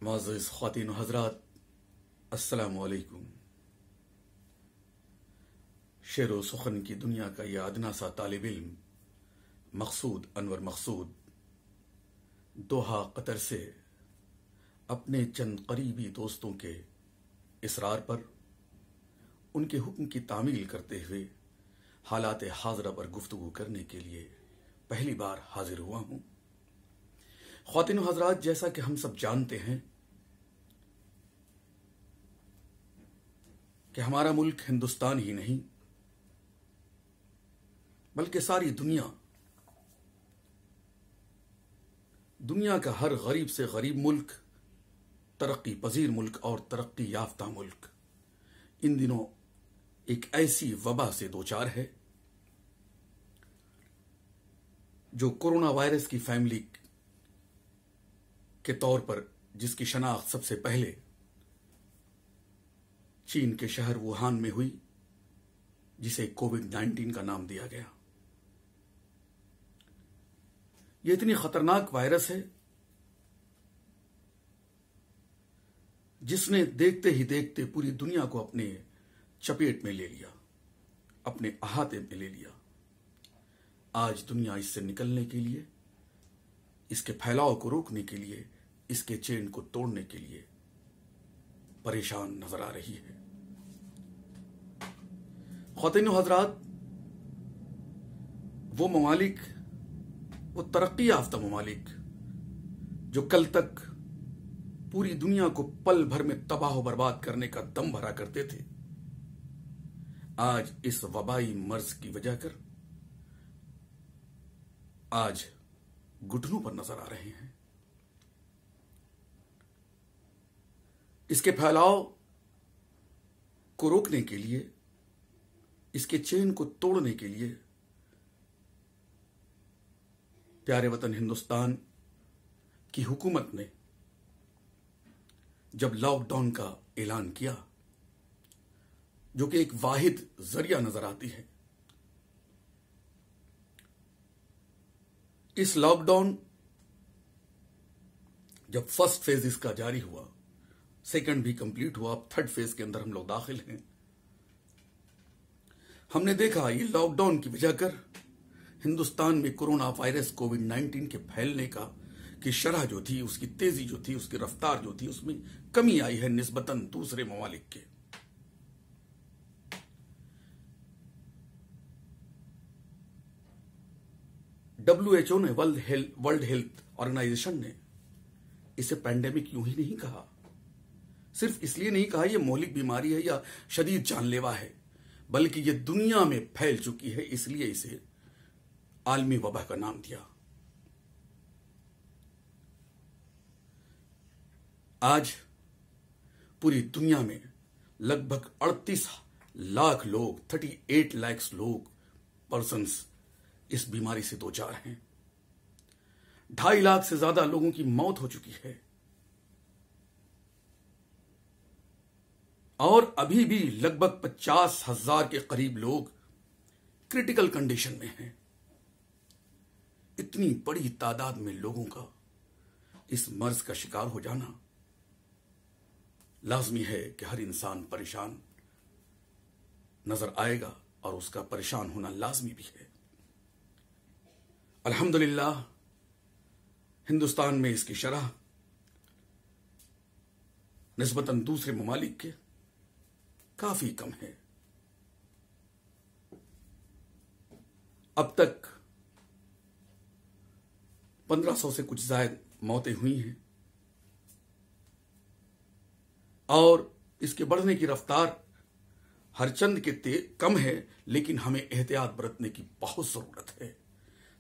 मुअज़्ज़िज़ ख़वातीन व हज़रात, अस्सलामु अलैकुम। शेर व सुखन की दुनिया का यह अदना सा तालिब इल्म मकसूद अनवर मकसूद दोहा कतर से अपने चंद करीबी दोस्तों के इसरार पर उनके हुक्म की तामील करते हुए हालात हाज़रा पर गुफ्तगू करने के लिए पहली बार हाजिर हुआ हूं। ख़वातीन व हज़रात, जैसा कि हम सब जानते हैं कि हमारा मुल्क हिंदुस्तान ही नहीं बल्कि सारी दुनिया का हर गरीब से गरीब मुल्क, तरक्की पजीर मुल्क और तरक्की याफ्ता मुल्क इन दिनों एक ऐसी वबा से दोचार है जो कोरोना वायरस की फैमिली के तौर पर जिसकी शनाख्त सबसे पहले चीन के शहर वुहान में हुई, जिसे कोविड-19 का नाम दिया गया। यह इतनी खतरनाक वायरस है जिसने देखते ही देखते पूरी दुनिया को अपने चपेट में ले लिया, अपने अहाते में ले लिया। आज दुनिया इससे निकलने के लिए, इसके फैलाव को रोकने के लिए, इसके चेन को तोड़ने के लिए परेशान नजर आ रही है। ख़वातीन व हज़रात, वो ममालिक, वो तरक्की याफ्ता ममालिक जो कल तक पूरी दुनिया को पल भर में तबाह बर्बाद करने का दम भरा करते थे, आज इस वबाई मर्ज की वजह कर आज घुटनों पर नजर आ रहे हैं। इसके फैलाव को रोकने के लिए, इसके चेन को तोड़ने के लिए प्यारे वतन हिंदुस्तान की हुकूमत ने जब लॉकडाउन का ऐलान किया, जो कि एक वाहिद जरिया नजर आती है, इस लॉकडाउन जब फर्स्ट फेज इसका जारी हुआ, सेकंड भी कंप्लीट हुआ, अब थर्ड फेज के अंदर हम लोग दाखिल हैं। हमने देखा ये लॉकडाउन की वजह कर हिंदुस्तान में कोरोना वायरस कोविड-19 के फैलने की शरह जो थी, उसकी तेजी जो थी, उसकी रफ्तार जो थी, उसमें कमी आई है निस्बतन दूसरे ममालिक के। WHO ने, वर्ल्ड हेल्थ ऑर्गेनाइजेशन ने इसे पैंडेमिक यूं ही नहीं कहा। सिर्फ इसलिए नहीं कहा यह मौलिक बीमारी है या शदीद जानलेवा है, बल्कि यह दुनिया में फैल चुकी है, इसलिए इसे आलमी वबा का नाम दिया। आज पूरी दुनिया में लगभग 38 लाख लोग, 38 लाख लोग, पर्सन्स इस बीमारी से दोचार हैं। 2.5 लाख से ज्यादा लोगों की मौत हो चुकी है और अभी भी लगभग 50,000 के करीब लोग क्रिटिकल कंडीशन में हैं। इतनी बड़ी तादाद में लोगों का इस मर्ज का शिकार हो जाना लाजमी है कि हर इंसान परेशान नजर आएगा और उसका परेशान होना लाजमी भी है। अल्हम्दुलिल्लाह हिंदुस्तान में इसकी शरह निस्बतन दूसरे ममालिक के काफी कम है। अब तक 1500 से कुछ ज्यादा मौतें हुई हैं और इसके बढ़ने की रफ्तार हर चंद के कम है, लेकिन हमें एहतियात बरतने की बहुत जरूरत है।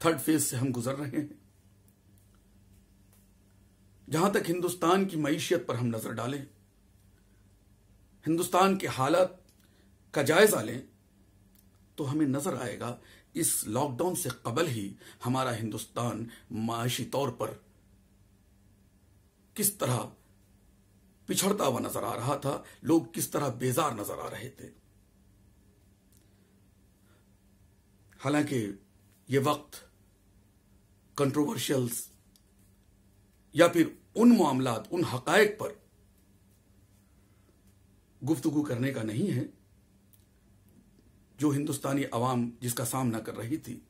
थर्ड फेज से हम गुजर रहे हैं। जहां तक हिंदुस्तान की मईशियत पर हम नजर डालें, हिंदुस्तान के हालात का जायजा लें, तो हमें नजर आएगा इस लॉकडाउन से कबल ही हमारा हिंदुस्तान माशी तौर पर किस तरह पिछड़ता हुआ नजर आ रहा था, लोग किस तरह बेजार नजर आ रहे थे। हालांकि ये वक्त कंट्रोवर्शियल्स या फिर उन मामलात, उन हकायक पर गुफ्तगू करने का नहीं है जो हिंदुस्तानी अवाम जिसका सामना कर रही थी।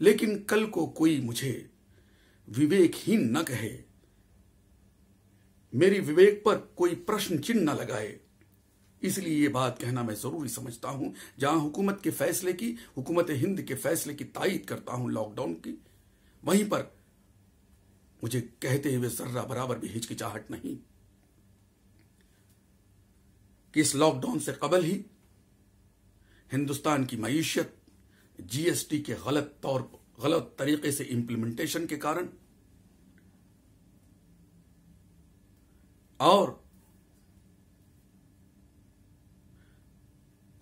लेकिन कल को कोई मुझे विवेकहीन न कहे, मेरी विवेक पर कोई प्रश्न चिन्ह न लगाए, इसलिए ये बात कहना मैं जरूरी समझता हूं। जहां हुकूमत के फैसले की, हुकूमत हिंद के फैसले की तायीद करता हूं लॉकडाउन की, वहीं पर मुझे कहते हुए जर्रा बराबर भी हिचकिचाहट नहीं कि इस लॉकडाउन से कबल ही हिंदुस्तान की मईशत जीएसटी के गलत तरीके से इंप्लीमेंटेशन के कारण और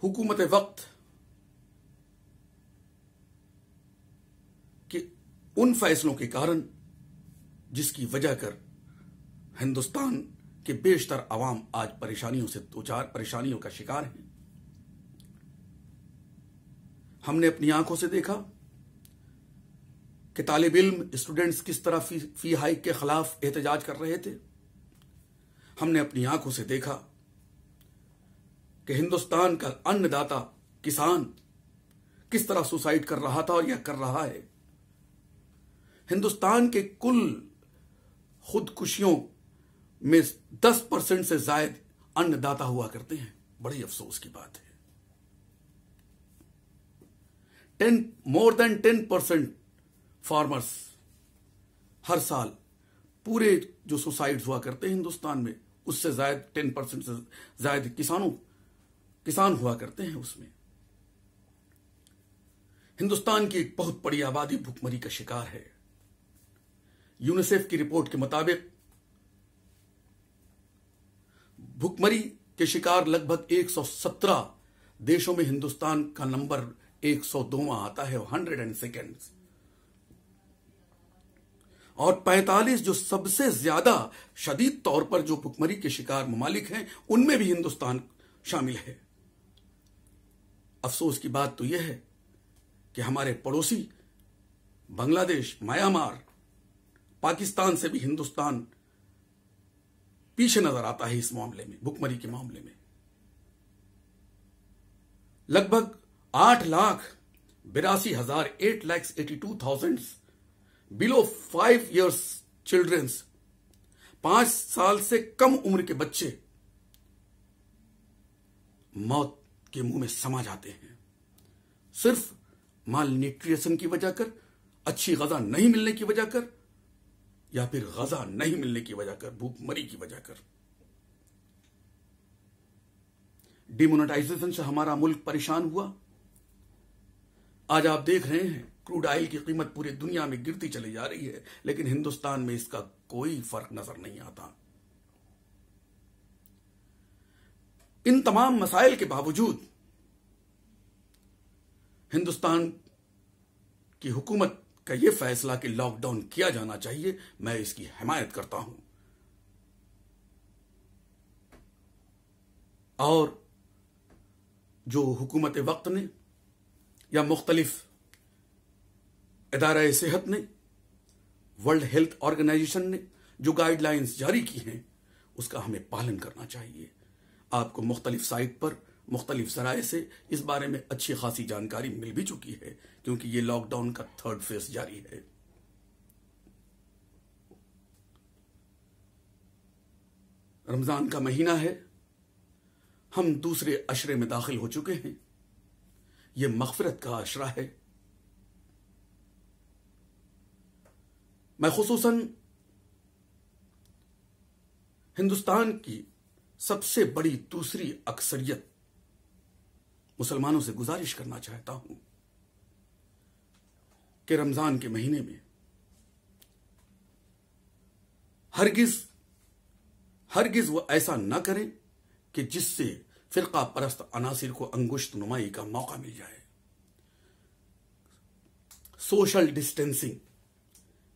हुकूमत वक्त के उन फैसलों के कारण जिसकी वजह कर हिंदुस्तान के बेशतर अवाम आज परेशानियों का शिकार हैं। हमने अपनी आंखों से देखा कि तालिब इल्म स्टूडेंट्स किस तरह फी हाइक के खिलाफ एहतजाज कर रहे थे। हमने अपनी आंखों से देखा कि हिंदुस्तान का अन्नदाता किसान किस तरह सुसाइड कर रहा था और यह कर रहा है। हिंदुस्तान के कुल खुदकुशियों में 10% से ज्यादा अन्नदाता हुआ करते हैं। बड़ी अफसोस की बात है। मोर देन 10% फार्मर्स हर साल पूरे जो सुसाइड्स हुआ करते हैं हिंदुस्तान में, उससे ज्यादा 10% से ज्यादा किसान हुआ करते हैं। उसमें हिंदुस्तान की एक बहुत बड़ी आबादी भुखमरी का शिकार है। यूनिसेफ की रिपोर्ट के मुताबिक भुखमरी के शिकार लगभग 117 देशों में हिंदुस्तान का नंबर 102वां आता है, 102nd। और 45 जो सबसे ज्यादा शदीद तौर पर जो भुखमरी के शिकार ममालिक हैं, उनमें भी हिंदुस्तान शामिल है। अफसोस की बात तो यह है कि हमारे पड़ोसी बांग्लादेश, म्यांमार, पाकिस्तान से भी हिंदुस्तान पीछे नजर आता है इस मामले में, भुखमरी के मामले में। लगभग 8,82,000 बिलो 5 years चिल्ड्रंस, 5 साल से कम उम्र के बच्चे मौत के मुंह में समा जाते हैं, सिर्फ माल न्यूट्रिशन की वजह कर, अच्छी गजा नहीं मिलने की वजह कर, या फिर गजा नहीं मिलने की वजह कर, भूखमरी की वजह कर। डिमोनेटाइजेशन से हमारा मुल्क परेशान हुआ। आज आप देख रहे हैं क्रूड ऑयल की कीमत पूरी दुनिया में गिरती चली जा रही है, लेकिन हिंदुस्तान में इसका कोई फर्क नजर नहीं आता। इन तमाम मसाइल के बावजूद हिंदुस्तान की हुकूमत का यह फैसला कि लॉकडाउन किया जाना चाहिए, मैं इसकी हिमायत करता हूं। और जो हुकूमत वक्त ने या मुख्तलिफ इदारा सेहत ने, वर्ल्ड हेल्थ ऑर्गेनाइजेशन ने जो गाइडलाइंस जारी की हैं, उसका हमें पालन करना चाहिए। आपको मुख्तलिफ साइट पर मुख्तलिफ जराए से इस बारे में अच्छी खासी जानकारी मिल भी चुकी है, क्योंकि ये लॉकडाउन का 3rd फेज जारी है। रमजान का महीना है, हम दूसरे अशरे में दाखिल हो चुके हैं। यह मगफिरत का अशरा है। मैं खुसूसन हिंदुस्तान की सबसे बड़ी दूसरी अक्सरियत मुसलमानों से गुजारिश करना चाहता हूं कि रमजान के महीने में हरगिज वो ऐसा न करें कि जिससे फिरका परस्त अनासिर को अंगुश्त नुमाई का मौका मिल जाए। सोशल डिस्टेंसिंग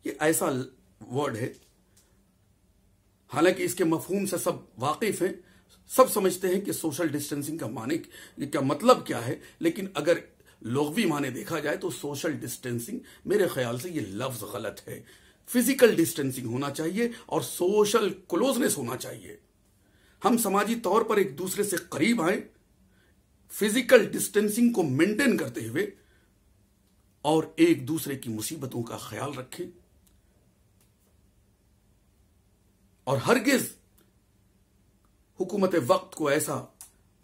ये ऐसा वर्ड है, हालांकि इसके मफहूम से सब वाकिफ हैं, सब समझते हैं कि सोशल डिस्टेंसिंग का माने क्या मतलब क्या है, लेकिन अगर लुग़वी माने देखा जाए तो सोशल डिस्टेंसिंग मेरे ख्याल से ये लफ्ज गलत है। फिजिकल डिस्टेंसिंग होना चाहिए और सोशल क्लोजनेस होना चाहिए। हम समाजी तौर पर एक दूसरे से करीब आए, फिजिकल डिस्टेंसिंग को मेंटेन करते हुए, और एक दूसरे की मुसीबतों का ख्याल रखें, और हरगिज हुकूमत वक्त को ऐसा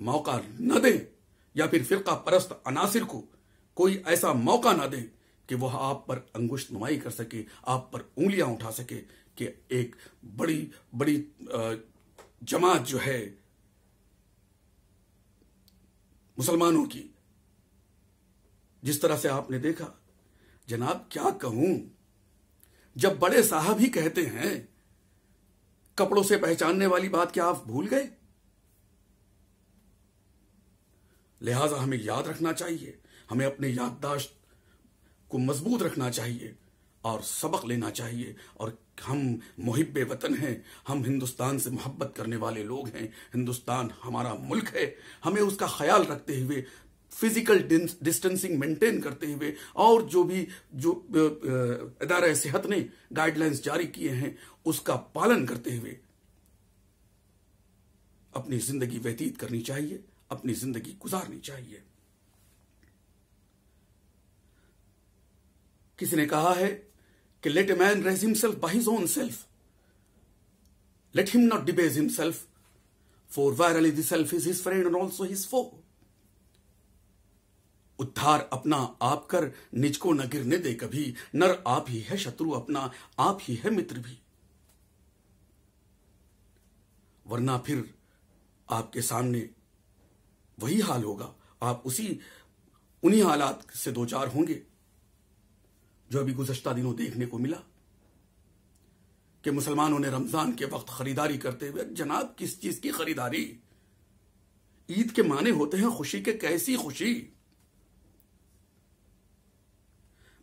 मौका न दें या फिर फिरका परस्त अनासिर को कोई ऐसा मौका ना दें कि वह आप पर अंगुष्ठ नुमाई कर सके, आप पर उंगलियां उठा सके कि एक बड़ी बड़ी जमात जो है मुसलमानों की, जिस तरह से आपने देखा, जनाब क्या कहूं, जब बड़े साहब ही कहते हैं कपड़ों से पहचानने वाली बात क्या आप भूल गए? लिहाजा हमें याद रखना चाहिए, हमें अपने याददाश्त को मजबूत रखना चाहिए और सबक लेना चाहिए। और हम मुहिब्बे वतन हैं, हम हिंदुस्तान से मोहब्बत करने वाले लोग हैं, हिंदुस्तान हमारा मुल्क है। हमें उसका ख्याल रखते हुए, फिजिकल डिस्टेंसिंग मेंटेन करते हुए, और जो इदारा सेहत ने गाइडलाइंस जारी किए हैं उसका पालन करते हुए अपनी जिंदगी व्यतीत करनी चाहिए, अपनी जिंदगी गुजारनी चाहिए। किसी ने कहा है कि let a man raise himself by his own self, let him not debase himself, for verily the self is his friend and also his foe. उद्धार अपना आप कर, निज को न गिरने दे कभी, नर आप ही है शत्रु अपना, आप ही है मित्र भी। वरना फिर आपके सामने वही हाल होगा, आप उन्हीं हालात से दो चार होंगे जो अभी गुज़श्ता दिनों देखने को मिला कि मुसलमानों ने रमजान के वक्त खरीदारी करते हुए, जनाब किस चीज की खरीदारी? ईद के माने होते हैं खुशी के, कैसी खुशी?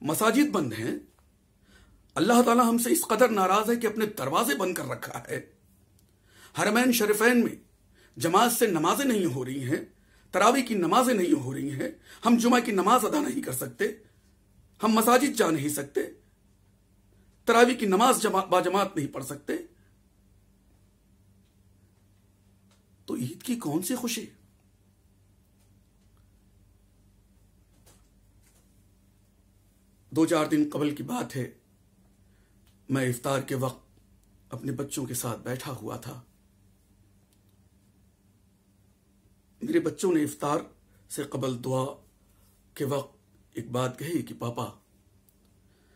मसाजिद बंद हैं, अल्लाह ताला हमसे इस कदर नाराज है कि अपने दरवाजे बंद कर रखा है। हरमैन शरीफैन में जमात से नमाजें नहीं हो रही हैं, तरावी की नमाजें नहीं हो रही हैं, हम जुमा की नमाज अदा नहीं कर सकते, हम मसाजिद जा नहीं सकते, तरावी की नमाज बाजमात नहीं पढ़ सकते, तो ईद की कौन सी खुशी? दो चार दिन कबल की बात है, मैं इफ्तार के वक्त अपने बच्चों के साथ बैठा हुआ था। मेरे बच्चों ने इफ्तार से कबल दुआ के वक्त एक बात कही कि पापा,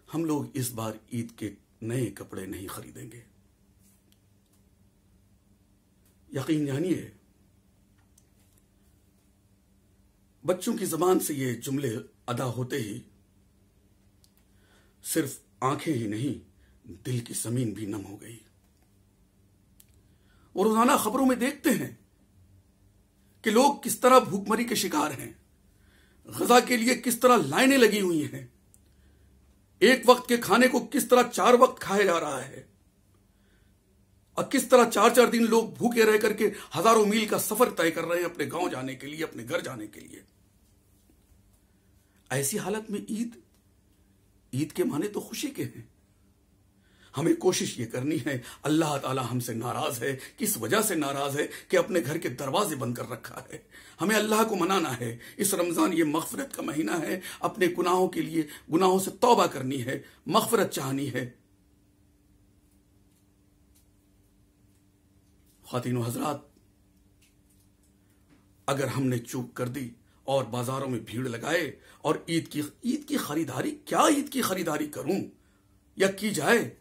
हम लोग इस बार ईद के नए कपड़े नहीं खरीदेंगे। यकीन जानिए, बच्चों की जबान से ये जुमले अदा होते ही सिर्फ आंखें ही नहीं, दिल की जमीन भी नम हो गई। और रोजाना खबरों में देखते हैं कि लोग किस तरह भूखमरी के शिकार हैं, गजा के लिए किस तरह लाइनें लगी हुई हैं, एक वक्त के खाने को किस तरह 4 वक्त खाया जा रहा है, और किस तरह 4-4 दिन लोग भूखे रह करके हजारों मील का सफर तय कर रहे हैं अपने गांव जाने के लिए, अपने घर जाने के लिए। ऐसी हालत में ईद के माने तो खुशी के हैं। हमें कोशिश ये करनी है, अल्लाह ताला हमसे नाराज है, किस वजह से नाराज है कि अपने घर के दरवाजे बंद कर रखा है। हमें अल्लाह को मनाना है। इस रमजान ये मगफिरत का महीना है, अपने गुनाहों के लिए, गुनाहों से तौबा करनी है, मगफिरत चाहनी है। ख्वातीन व हज़रात, अगर हमने चूक कर दी और बाजारों में भीड़ लगाए और ईद की खरीदारी, क्या ईद की खरीदारी करूं या की जाए?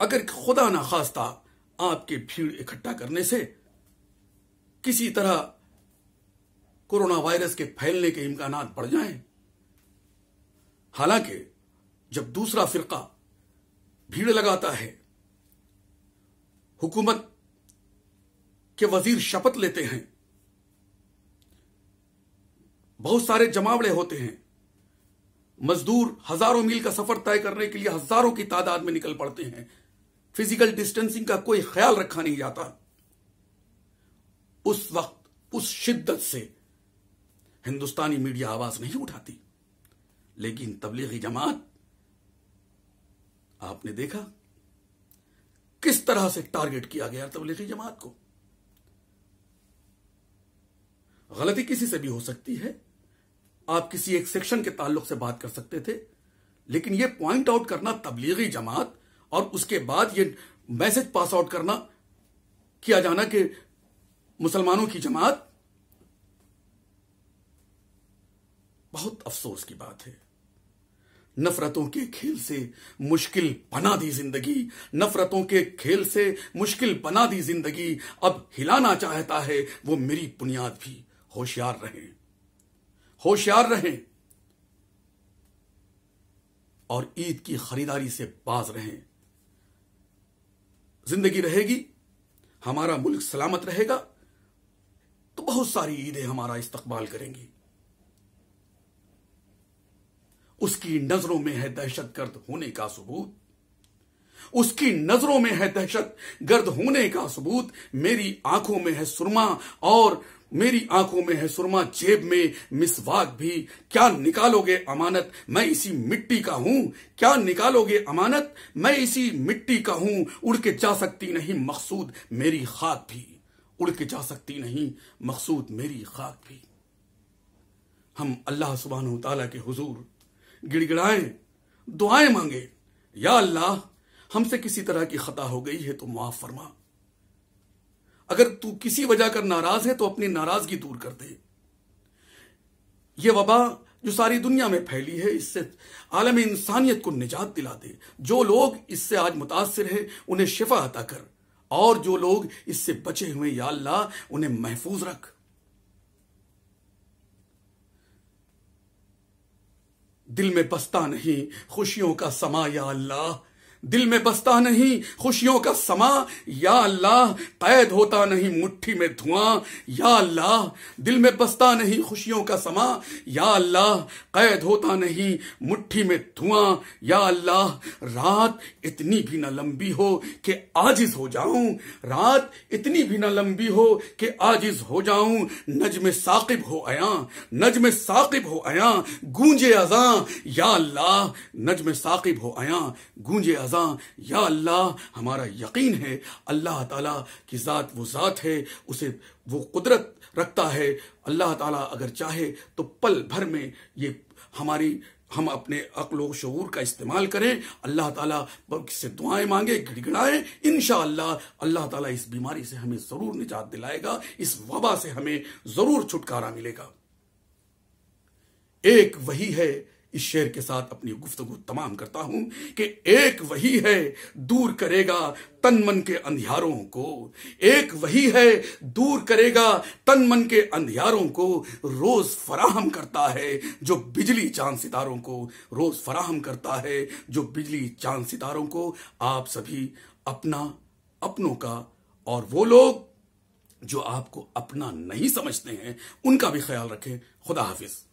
अगर खुदा ना खास्ता आपके भीड़ इकट्ठा करने से किसी तरह कोरोना वायरस के फैलने के इम्कानात बढ़ जाएं, हालांकि जब दूसरा फिरका भीड़ लगाता है, हुकूमत के वजीर शपथ लेते हैं, बहुत सारे जमावड़े होते हैं, मजदूर हजारों मील का सफर तय करने के लिए हजारों की तादाद में निकल पड़ते हैं, फिजिकल डिस्टेंसिंग का कोई ख्याल रखा नहीं जाता, उस वक्त उस शिद्दत से हिंदुस्तानी मीडिया आवाज नहीं उठाती। लेकिन तबलीगी जमात आपने देखा किस तरह से टारगेट किया गया तबलीगी जमात को। गलती किसी से भी हो सकती है, आप किसी एक सेक्शन के ताल्लुक से बात कर सकते थे, लेकिन यह पॉइंट आउट करना तबलीगी जमात और उसके बाद यह मैसेज पास आउट करना किया जाना कि मुसलमानों की जमात, बहुत अफसोस की बात है। नफरतों के खेल से मुश्किल बना दी जिंदगी, नफरतों के खेल से मुश्किल बना दी जिंदगी, अब हिलाना चाहता है वो मेरी बुनियाद भी। होशियार रहें, होशियार रहें और ईद की खरीदारी से बाज रहें। जिंदगी रहेगी, हमारा मुल्क सलामत रहेगा तो बहुत सारी ईदें हमारा इस्तकबाल करेंगी। उसकी नजरों में है दहशतगर्द होने का सबूत, उसकी नजरों में है दहशतगर्द होने का सबूत। मेरी आंखों में है सुरमा और मेरी आंखों में है सुरमा, जेब में मिसवाक भी। क्या निकालोगे अमानत, मैं इसी मिट्टी का हूं। क्या निकालोगे अमानत, मैं इसी मिट्टी का हूं। उड़ के जा सकती नहीं मकसूद मेरी खाक भी, उड़ के जा सकती नहीं मकसूद मेरी खाक भी। हम अल्लाह सुब्हानहू तआला के हुजूर गिड़गिड़ाएं, दुआएं मांगे, या अल्लाह हमसे किसी तरह की खता हो गई है तो माफ फरमा। अगर तू किसी वजह कर नाराज है तो अपनी नाराजगी दूर कर दे। यह वबा जो सारी दुनिया में फैली है, इससे आलम इंसानियत को निजात दिला दे। जो लोग इससे आज मुतासिर हैं उन्हें शिफा अता कर, और जो लोग इससे बचे हुए या अल्लाह उन्हें महफूज रख। दिल में बसता नहीं खुशियों का समा या अल्लाह, दिल में बसता नहीं खुशियों का समा या अल्लाह। कैद होता नहीं मुट्ठी में धुआं या अल्लाह, दिल में बसता नहीं खुशियों का समा या अल्लाह। कैद होता नहीं मुट्ठी में धुआं या अल्लाह। रात इतनी भी न लंबी हो कि आजिज हो जाऊं, रात इतनी भी न लंबी हो कि आजिज हो जाऊं। नज्म साकिब हो आया, नज्म साकिब हो आया, गूंजे अज़ां या अल्लाह। नज्म साकिब हो आया, गूंजे अज़ां या अल्लाह। हमारा यकीन है अल्लाह ताला की जात वो जात है, उसे वो कुदरत रखता है। अल्लाह ताला अगर चाहे तो पल भर में ये हम अपने अक्ल शऊर का इस्तेमाल करें, अल्लाह ताला से दुआएं मांगे, गिड़गिड़ाएं, इंशाअल्लाह अल्लाह ताला इस बीमारी से हमें जरूर निजात दिलाएगा, इस वबा से हमें जरूर छुटकारा मिलेगा। एक वही है, इस शेर के साथ अपनी गुफ्तगू तमाम करता हूं कि एक वही है दूर करेगा तन मन के अंधियारों को। एक वही है दूर करेगा तन मन के अंधियारों को। रोज फराहम करता है जो बिजली चांद सितारों को, रोज फराहम करता है जो बिजली चांद सितारों को। आप सभी अपना, अपनों का और वो लोग जो आपको अपना नहीं समझते हैं उनका भी ख्याल रखें। खुदा हाफिज।